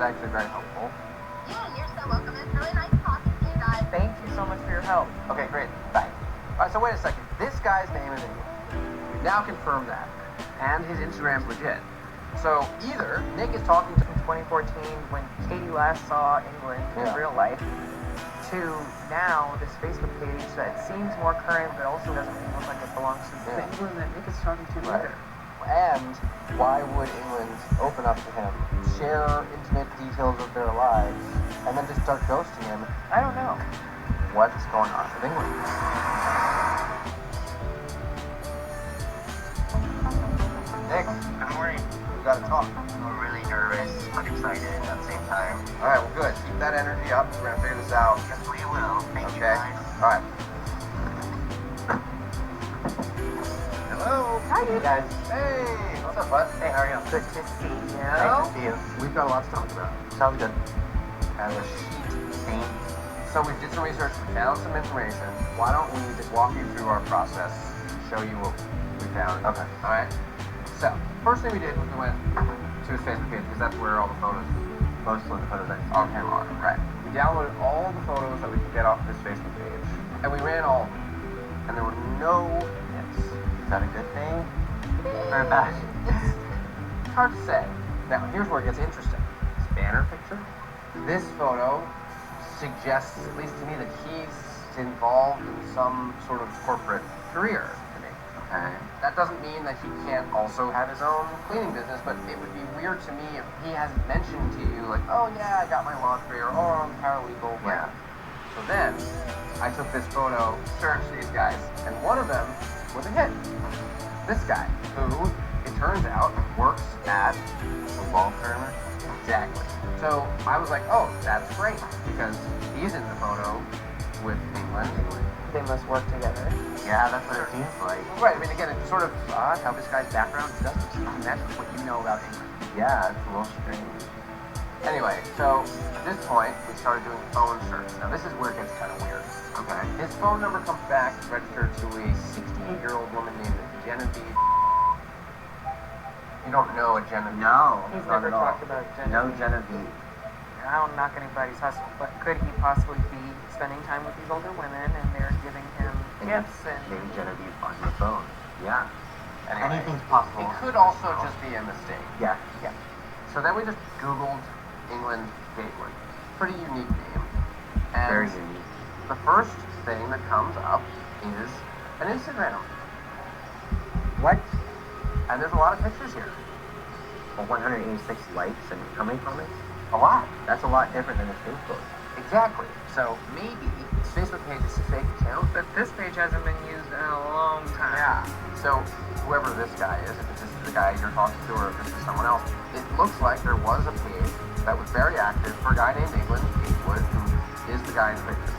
actually very helpful. Yeah, you're so welcome. It's really nice talking to you guys. Thank you so much for your help. Okay, great. Bye. All right, so wait a second. This guy's name is England. We've now confirmed that. And his Instagram's legit. So either Nick is talking to... In 2014, when Katie last saw England in real life, to now this Facebook page that seems more current but also doesn't look like it belongs to the England that Nick is talking to either. And why would England open up to him, share intimate details of their lives, and then just start ghosting him? I don't know. What's going on with England? Nick, Good morning. we gotta talk. I'm really nervous, but excited at the same time. All right, well, good. Keep that energy up. We're gonna figure this out. Yes, we will. Thank you Okay. guys. All right. Hello. Hi, dude. Guys. Hey. What's up, bud? Hey, how are you? Good to see you. Nice to see you. We've got a lot to talk about. Sounds good. As a sheet. Same. So we did some research, we found some information. Why don't we just walk you through our process, show you what we found. Okay. All right. So first thing we did was we went to his Facebook page because that's where all the photos Most of the photos I see. of him are. Right. We downloaded all the photos that we could get off his Facebook page, and we ran all of them, and there were no hits. Is that a good thing? Or bad? It's hard to say. Now, here's where it gets interesting. This banner picture. This photo suggests, at least to me, that he's involved in some sort of corporate career to me. Okay. That doesn't mean that he can't also have his own cleaning business, but it would be weird to me if he hasn't mentioned to you, like, oh yeah, I got my laundry, or oh, I'm paralegal. Yeah. So then, I took this photo, searched these guys, and one of them was a hit. This guy, who, it turns out, works at A law firm? exactly. So I was like, oh, that's great, because he's in the photo with England. They must work together. Yeah, that's what it seems like. Right, I mean, again, it's sort of odd how this guy's background doesn't seem to match with what you know about England. Yeah, it's a little strange. Anyway, so at this point, we started doing phone search. Now, this is where it gets kind of weird. Okay. His phone number comes back registered to a 68-year-old woman named Genevieve. You don't know a Genevieve? No. He's not never at all. talked about Genevieve. No Genevieve. I don't knock anybody's hustle, but could he possibly be spending time with these older women and they're giving him gifts and... Maybe Genevieve on the phone. Yeah. Anyway, Anything's possible. it could also just be a mistake. Yeah. Yeah. So then we just Googled England Gateway. Pretty unique name. And Very unique. the first thing that comes up is an Instagram. What? And there's a lot of pictures here. Well, 186 likes and how many comments? A lot. That's a lot different than his Facebook. Exactly. So maybe his Facebook page is a fake account. But this page hasn't been used in a long time. Yeah. So whoever this guy is, if this is the guy you're talking to or if this is someone else, it looks like there was a page that was very active for a guy named England Gatewood, who is the guy in the picture.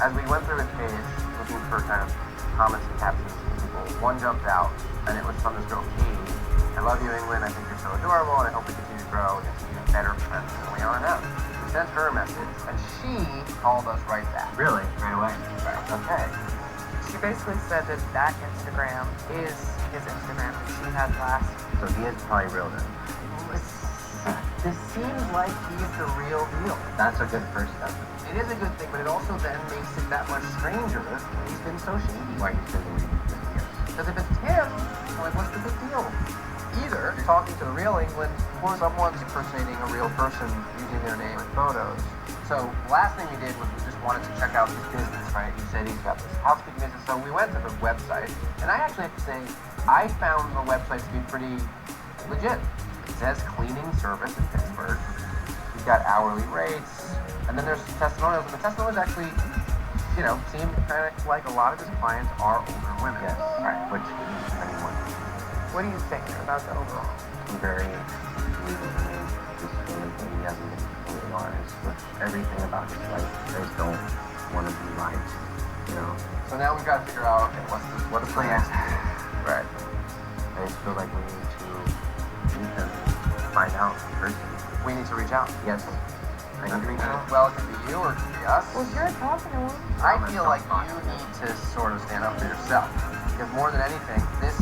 As we went through his page, looking for kind of comments and captions from people, one jumped out, and it was from this girl, Katie. I love you, England. I think you're so adorable, and I hope we continue to grow and be better friends than we are now. We sent her a message, and she called us right back. Really? Right away. Right. Okay. She basically said that that Instagram is his Instagram that she had last. So he is probably real then. This seems like he's the real deal. That's a good first step. It is a good thing, but it also then makes it that much stranger that he's been so shady. Why he's been reading this year. Because if it's him, like, what's the big deal? Either you're talking to the real England or someone's impersonating a real person using their name and photos. So the last thing we did was we just wanted to check out his business, right? He said he's got this housekeeping business, so we went to the website, and I actually have to say, I found the website to be pretty legit. It says cleaning service in Pittsburgh. He's got hourly rates, and then there's some testimonials, and the testimonials actually, you know, seem kind of like a lot of his clients are older women. Yes. Right. Which anyone. What do you think about the overall? Very just anything he hasn't been completely honest with everything about his life. I just don't want to be right, you know. So now we've got to figure out, okay, what's the plan? Right. I just feel like we need to meet him, find out in person. We need to reach out. Yes. I need to reach out. Well, it could be you or it could be us. Well, you're talking to him. I feel like you need to sort of stand up for yourself. Because more than anything, this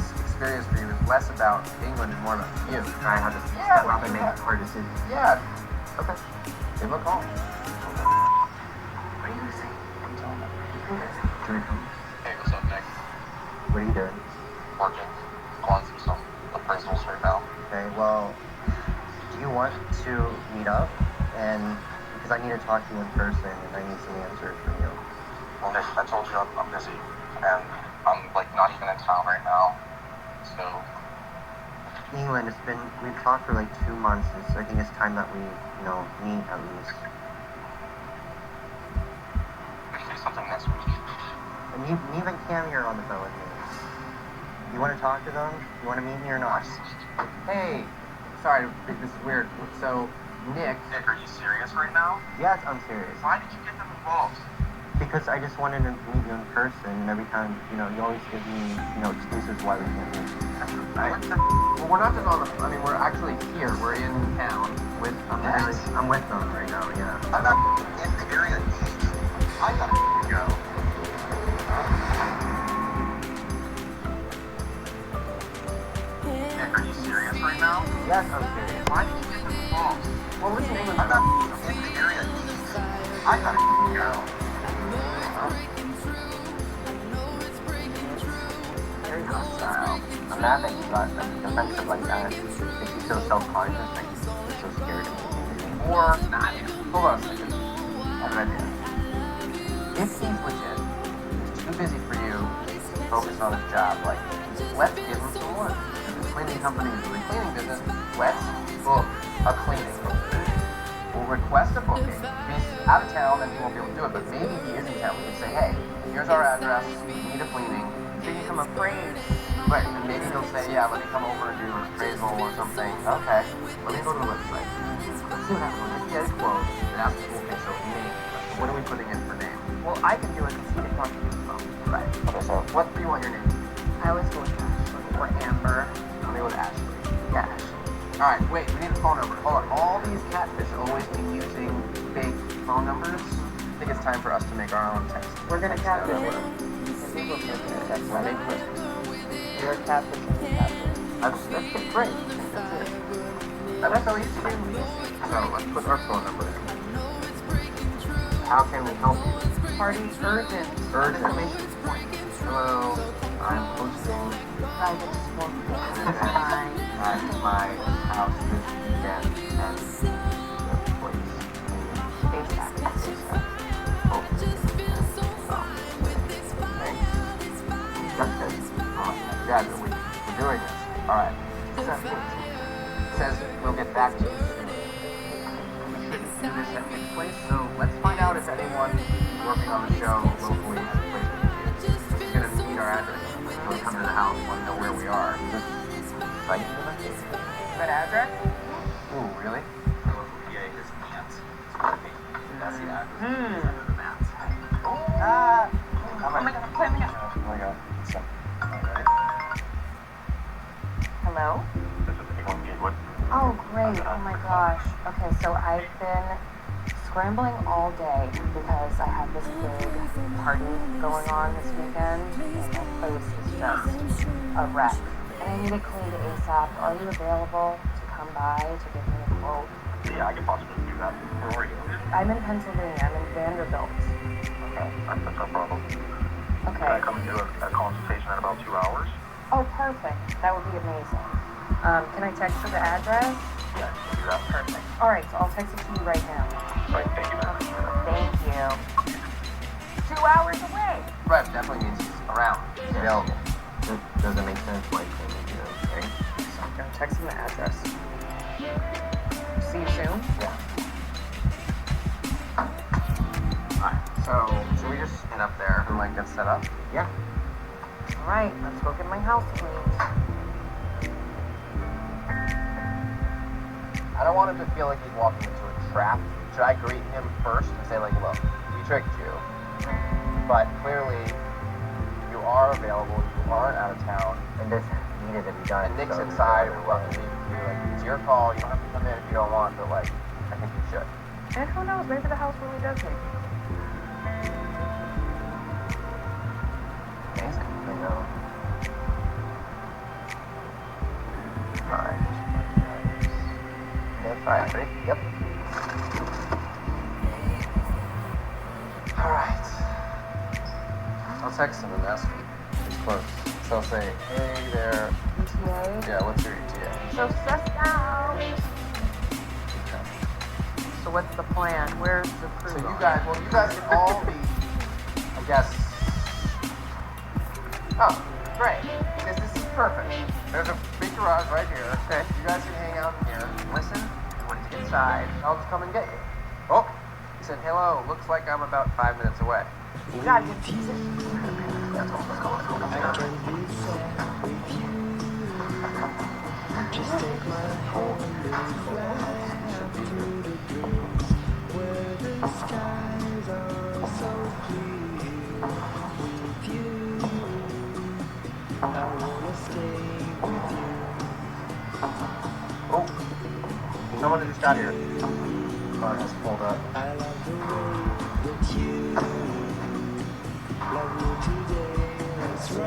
curious for you is less about England and more about you. I have to step up and make hard decisions. Yeah. Okay. Give him a call. What are you gonna say? I'm telling them. Join home. Hey, what's up, Nick? What are you doing? Working. Going through some appraisals right now. Okay, well, do you want to meet up? And because I need to talk to you in person and I need some answers from you. Well, Nick, I told you I'm busy. And I'm, like, not even in town right now. So, England, we've talked for like 2 months. I think it's time that we, meet at least. we can do something next week. And even Cam here on the phone with me. You want to talk to them? You want to meet me or not? Hey, sorry, this is weird. So, Nick. Nick, are you serious right now? Yes, I'm serious. Why did you get them involved? Because I just wanted to meet you in person, and every time, you always give me, excuses why we can't meet. Well, we're not just on the. I mean, we're actually here. We're in town with. I'm with them right now, yeah. I'm not in the area. I gotta go. Nick, are you serious right now? Yes, I'm serious. Why did you get them involved? Well, listen, England. I'm not in the area. I gotta go. Very hostile. I'm mad that you got a friendship like that. Makes you so self-conscious, like you're so scared of me. Or not. Hold on a second. I have an idea. If he's legit, he's too busy for you to focus on his job, like, let's give him some work. If his cleaning company is a cleaning business, let's book a cleaning. We'll request a booking. If he's out of town, then he won't be able to do it, but maybe he is in town. We can say, hey, here's our address, we need a cleaning. So you become afraid. Right, and maybe he'll say, yeah, let me come over and do an appraisal or something. Okay, let me go to the website. Let's see what happens. When we get it closed, it asks us, okay, so name. What are we putting in for name? Well, I can do it because he can talk to you as well. Right. Okay, so what do you want your name? I always go with Ashley or Amber. I'll go with Ashley. Yeah, Ashley. Alright, wait, we need a phone number. Hold on, all these catfish always be using fake phone numbers. I think it's time for us to make our own text. We're gonna catfish number. it. And we will take it. That's We'll right. make it. You're a catfish and you're a catfish. That's great. That's it. That's so easy. So let's put our phone number in. How can we help you? Party urgent. Urgent. Exclamation point. Hello, I'm hosting Private smoke. at my house this weekend and the place. ASAP. Oh, thanks. Yeah, we're doing this. Alright. It says we'll get back to you soon. We shouldn't do this at this place, so let's find out if anyone working on the show locally has a place we can use. He's gonna need our address. He'll come to the house, want to know where we are. Just cite to them. That address? Ooh, really? Yeah, his aunt. That's the address. Hmm. The mats. Oh my god, I'm climbing up. Oh my god. So, alright. Hello? This is anyone Gatewood. Oh, great. Oh my gosh. Okay, so I've been scrambling all day because I have this big party going on this weekend, and my place is just a wreck. And I need it cleaned ASAP. Are you available to come by to give me a quote? Yeah, I could possibly do that. Where are you? I'm in Pennsylvania. I'm in Vanderbilt. Okay, that's no problem. Can I Okay. come and do a consultation in about 2 hours? Oh, perfect. That would be amazing. Can I text you the address? Yeah, I can do that. Perfect. All right, so I'll text it to you right now. Right, thank you, man. Thank you. 2 hours away. Right, definitely means he's around. He's available. Does it make sense why you can't meet you, right? So I'm gonna text him the address. See you soon. Yeah. Alright, so should we just stand up there and like get set up? Yeah. All right, let's go get my house cleaned. I don't want him to feel like he's walking into a trap. Should I greet him first and say like, look, we tricked you, but clearly you are available, you aren't out of town, And this needed to be done. and Nick's so inside, we we'd love to meet with you. Like, it's your call, you don't have to come in if you don't want, but like, I think you should. And who knows, maybe the house really does need. Amazing. I know. Alright. I'll text him and ask him. He's close. So I'll say, hey there. ETA? Yeah, what's your ETA? So stressed out. So what's the plan? Where's the crew? So you guys can all be, I guess. Oh, great. Because this is perfect. There's a big garage right here. Okay. You guys can hang out in here, listen, and when you get inside, I'll just come and get you. Oh, he said, hello, looks like I'm about 5 minutes away. God, you piece of Let's go. Just take my hand and fly through the breeze where the skies are so clear. With you, I wanna stay with you. Oh, someone just got here. Car has pulled up. I love the way that you love me today. Let's run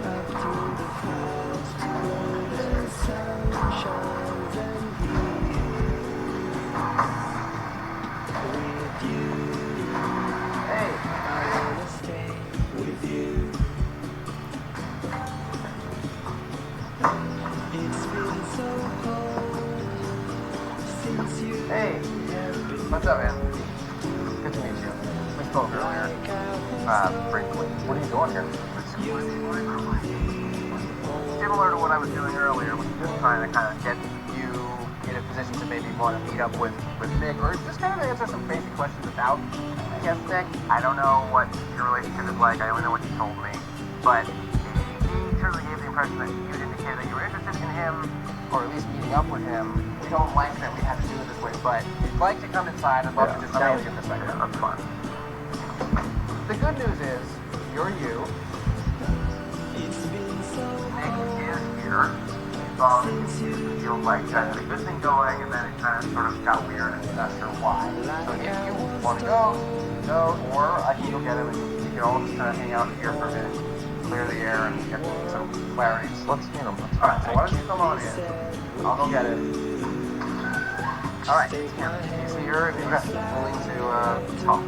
up through the fields to where the sun shines and with you, Hey, I wanna stay with you. It's been so cold since you hey, what's up, man? Good to meet you. We spoke earlier. Briefly. What are you doing here? Similar to what I was doing earlier, was just trying to kind of get you in a position to maybe want to meet up with Nick, or just kind of answer some basic questions about, I guess, Nick. I don't know what your relationship is like. I only know what you told me, but he truly gave the impression that you had indicated that you were interested in him, or at least meeting up with him. We don't like that we have to do it this way, but if you'd like to come inside, I'd love to just chat with you for a second. That's fine. The good news is, you're you. Nick is here. It feels like you guys had a good thing going, and then it kind of sort of got weird, and I'm not sure why. So if you want to go, or I can go get him, and we can all just kind of hang out here for a minute, clear the air, and get some clarity. So let's meet him. Alright, so why don't you come on in? I'll go get it. Alright, he's here, and he's willing to talk.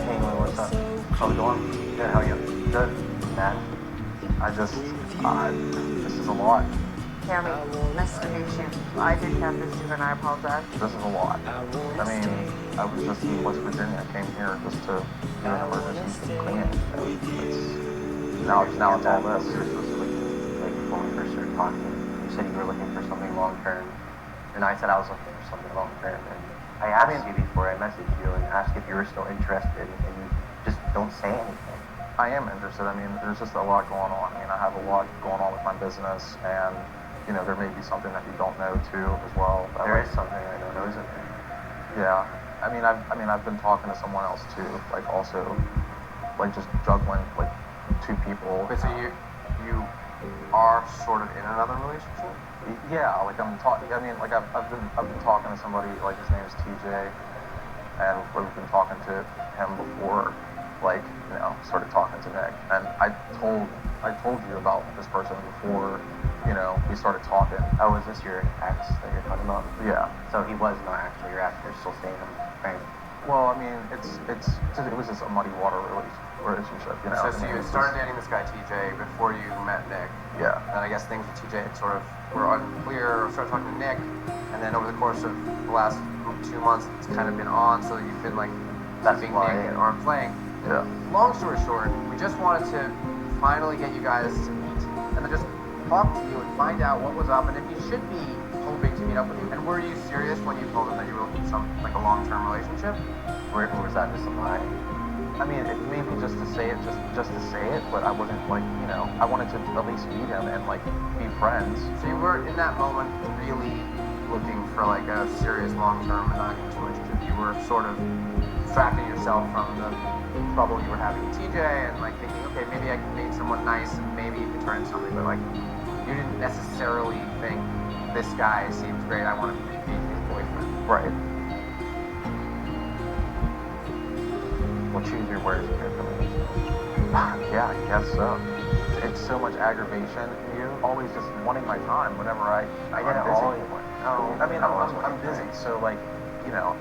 Hey, what's up? How's it going? Good, how are you? Good. Man, this is a lot. Tammy, nice to meet you. I did catfish you, and I apologize. This is a lot. I mean, I was just in West Virginia. I came here just to do an emergency cleaning. Now it's all this. Like before we first started talking, you said you were looking for something long term, and I said I was looking for something long term. And I asked you before, I messaged you and asked if you were still interested, and you just don't say anything. I am interested. I mean, there's just a lot going on. I mean, I have a lot going on with my business, and you know, there may be something that you don't know too as well. There is something I don't know, isn't there? Yeah. I've been talking to someone else too, like also, like just juggling like two people. Okay, so you are sort of in another relationship? Yeah, like I'm talking. I mean, like I've been talking to somebody, like his name is TJ, and we've been talking to him before, like, you know, started talking to Nick, and I told you about this person before, you know, we started talking. Oh, is this your ex that you're talking about? Yeah. So he was not actually your ex, you're still seeing him, right? Well, I mean, it was just a muddy water relationship, you know. So you started dating this guy TJ before you met Nick. Yeah. And I guess things with TJ had sort of were unclear. Started talking to Nick, and then over the course of the last 2 months, it's kind of been on. So you've been like being Nick or playing. Yeah. Long story short, we just wanted to finally get you guys to meet, and then just talk to you and find out what was up, and if you should be hoping to meet up with you. And were you serious when you told him that you were looking for like a long-term relationship? Or was that just a lie? I mean, it may be just to say it, just to say it, but I wasn't like, you know, I wanted to at least meet him and like be friends. So you were in that moment really looking for like a serious long-term monogamous relationship. You were sort of distracting yourself from the trouble you were having with TJ and like thinking, okay, maybe I can meet someone nice and maybe it could turn into something, but like you didn't necessarily think this guy seems great, I want to be his boyfriend. Right. Well, choose your words carefully. Yeah, I guess so. It's so much aggravation. You always just wanting my time whenever I didn't always want. No, I mean, I'm busy, so like, you know,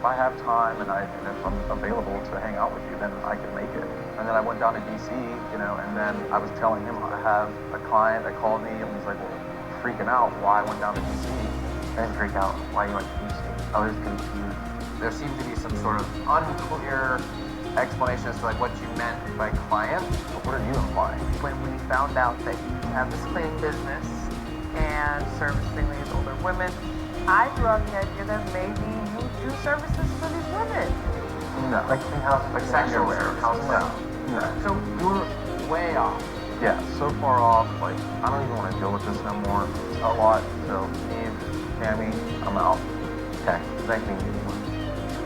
if I have time and if I'm available to hang out with you, then I can make it. And then I went down to DC, you know, and then I was telling him I have a client that called me and was like, well, freaking out why I went down to DC. I didn't freak out. Why you went to DC? I was confused. There seemed to be some sort of unclear explanation as to like what you meant by client. But what are you implying? When we found out that you have this cleaning business and service mainly as older women, I threw out the idea that maybe you do services for these women. No. Like clean house, Like sexual underwear, services. house No. So you were way off. Yeah, so far off, like, I don't even want to deal with this no more. A lot. So, Eve, Tammy, I'm out. Okay, thank you.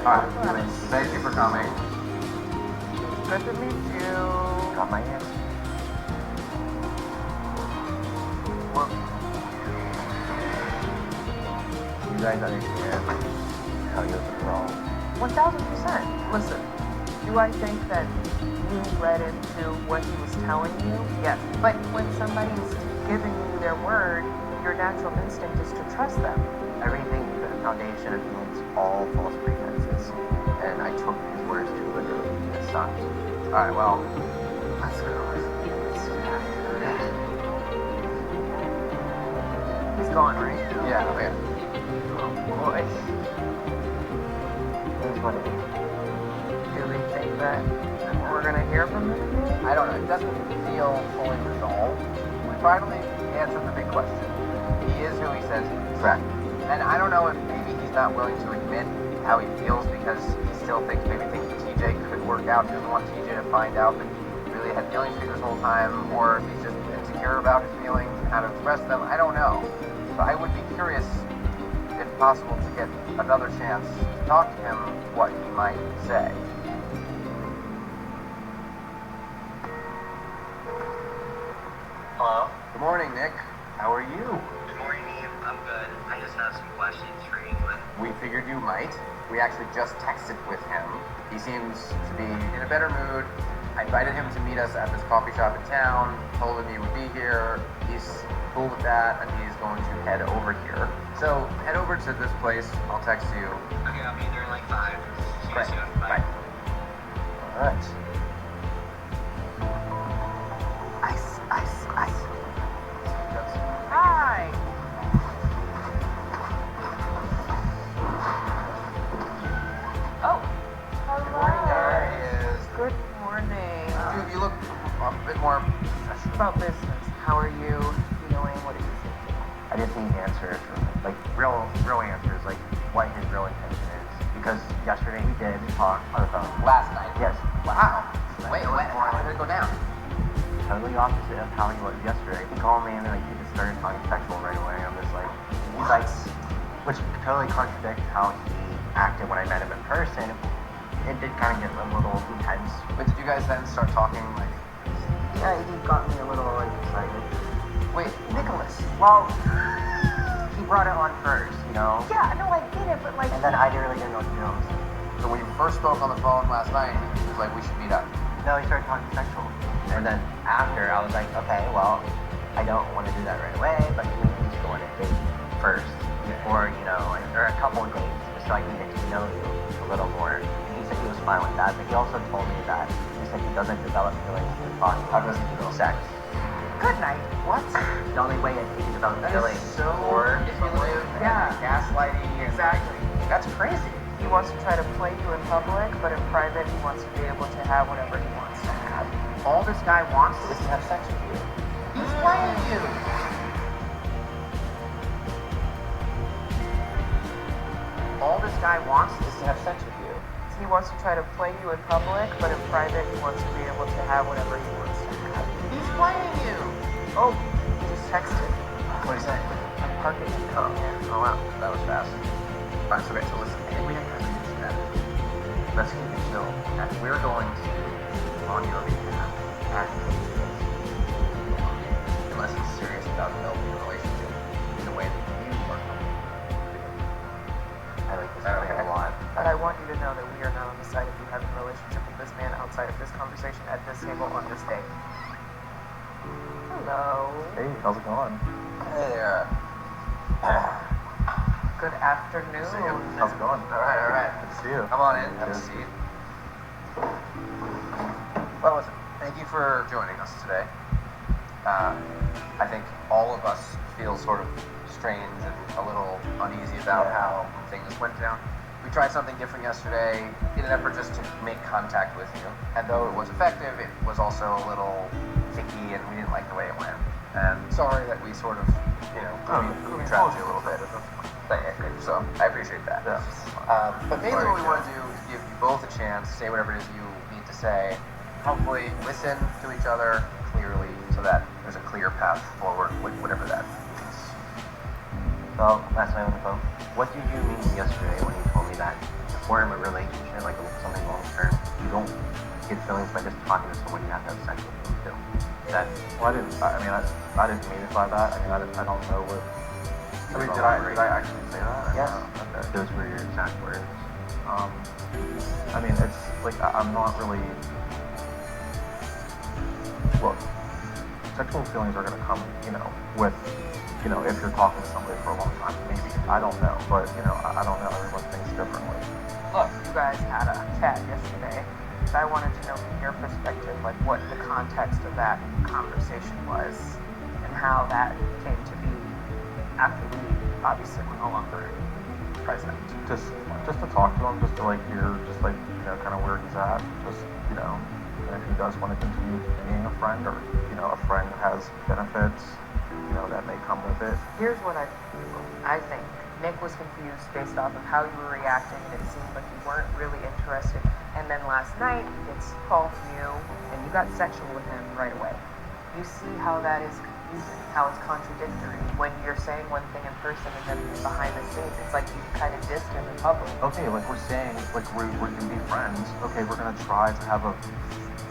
Alright, thank you for coming. Good to meet you. Got my answer. Well, You guys understand how you're wrong. 1000%. Listen, do I think that you read into what he was telling you? Yes. But when somebody's giving you their word, your natural instinct is to trust them. Everything is a foundation of means all false pretenses. And I took his words too literally. It sucks. alright, well, let's go. He's gone, right? Yeah, okay. Oh boy. Here's what it is. Do we think that we're gonna hear from him again? I don't know, it doesn't feel fully resolved. We finally answered the big question. He is who he says he is. Correct. And I don't know if maybe he's not willing to admit how he feels because he still thinks TJ could work out. He doesn't want TJ to find out that he really had feelings for you this whole time, or if he's just insecure about his feelings and how to express them. I don't know. So I would be curious, if possible, to get another chance to talk to him what he might say. Hello? Good morning, Nick. How are you? Good morning, Eve. I'm good. I just have some questions for England. We figured you might. We actually just texted with him. He seems to be in a better mood. I invited him to meet us at this coffee shop in town, told him he would be here. He's cool with that, and he's going to head over here. So head over to this place. I'll text you. Okay, I'll be there in like 5. See you Great. soon. Bye. All right. Ice, ice, ice. Hi. Oh. Hello. Good morning, there he is. Good morning. You look a bit more professional. About business. How are you feeling? What are you thinking? I just need answers, like real answers, like what his real intention is. Because yesterday we did talk on the phone. Last night. Yes. Wow. Wait, how did it go down? Totally opposite of how he was yesterday. He called me and then he just started talking sexual right away. I'm just like, he's like, which totally contradicts how he acted when I met him in person. It did kind of get a little intense. But did you guys then start talking like? Yeah, he got me a little like excited. Wait, Nicholas. Well, he brought it on first, you know. Yeah, no, I get it, but like. And then I really didn't know what to do. So when you first spoke on the phone last night, he was like, we should meet up. No, he started talking sexual. And then after, I was like, okay, well, I don't want to do that right away, but we need to go on a date first. Or, you know, or a couple of dates, just so I can get to know you a little more. And he said he was fine with that, but he also told me that he said he doesn't develop feelings in his body. How does he develop? Sex. Good night. What? The only way that he can develop That feelings is so or manipulative Yeah. and gaslighting. Exactly. That's crazy. He wants to try to play you in public, but in private, he wants to be able to have whatever he wants. All this guy wants Is to have sex with you. He's playing you. All this guy wants Is to have sex with you. he wants to try to play you in public, but in private, he wants to be able to have whatever he wants. He's playing you. Oh, he just texted. What did he say? I'm parking. Oh, oh wow, that was fast. Alright, so okay, so listen, I think we have to do that. Let's keep it chill. And we're going to, on your behalf, advocate for this. Unless he's serious about developing a relationship in a way that you are comfortable doing. I like this guy a lot. But I want you to know that we are not on the side of you having a relationship with this man outside of this conversation at this table on this day. Hello. Hey, how's it going? Hey there. Good afternoon. See you. How's it going? All right. Good to see you. Come on in, have a Good. seat. Well, listen, thank you for joining us today. I think all of us feel sort of strange and a little uneasy about how things went down. We tried something different yesterday in an effort just to make contact with you. And though it was effective, it was also a little picky and we didn't like the way it went. And sorry that we sort of, we trapped you a little bit. So I appreciate that. Yeah. But mainly what we want to do is give you both a chance to say whatever it is you need to say. Hopefully listen to each other clearly so that there's a clear path forward with whatever that means. So, last night on the phone, what did you mean yesterday when you told me that if we're in a relationship, like something long term, you don't get feelings by just talking to someone, you have to have sex with them too? That, Well, I didn't mean it by that. I mean, I don't know what. Did I actually say that? Yes. Okay. Those were your exact words. I mean, it's like, I'm not really. Look, sexual feelings are gonna come, with, if you're talking to somebody for a long time, maybe. I don't know, but, I don't know. Everyone thinks differently. Look, you guys had a chat yesterday. So I wanted to know from your perspective, like what the context of that conversation was and how that came to be after we obviously were no longer present. Just to talk to him, just to hear, kind of where he's at. Just, and if he does want to continue being a friend, or a friend has benefits, that may come with it. Here's what I think Nick was confused based off of how you were reacting, and it seemed like you weren't really interested. And then last night, he gets called from you, and you got sexual with him right away. You see how that is confusing, how it's contradictory when you're saying one thing in person and then behind the scenes, it's like you kind of dissed him in public. Okay, we're saying, we're gonna be friends. Okay, we're gonna try to have a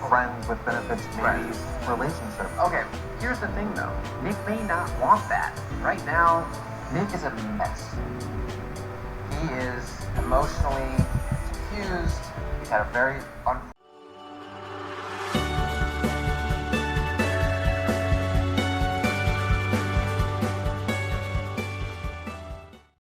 friends with benefits, maybe relationship. Okay, here's the thing though. Nick may not want that. Right now, Nick is a mess. He is emotionally confused. He's had a very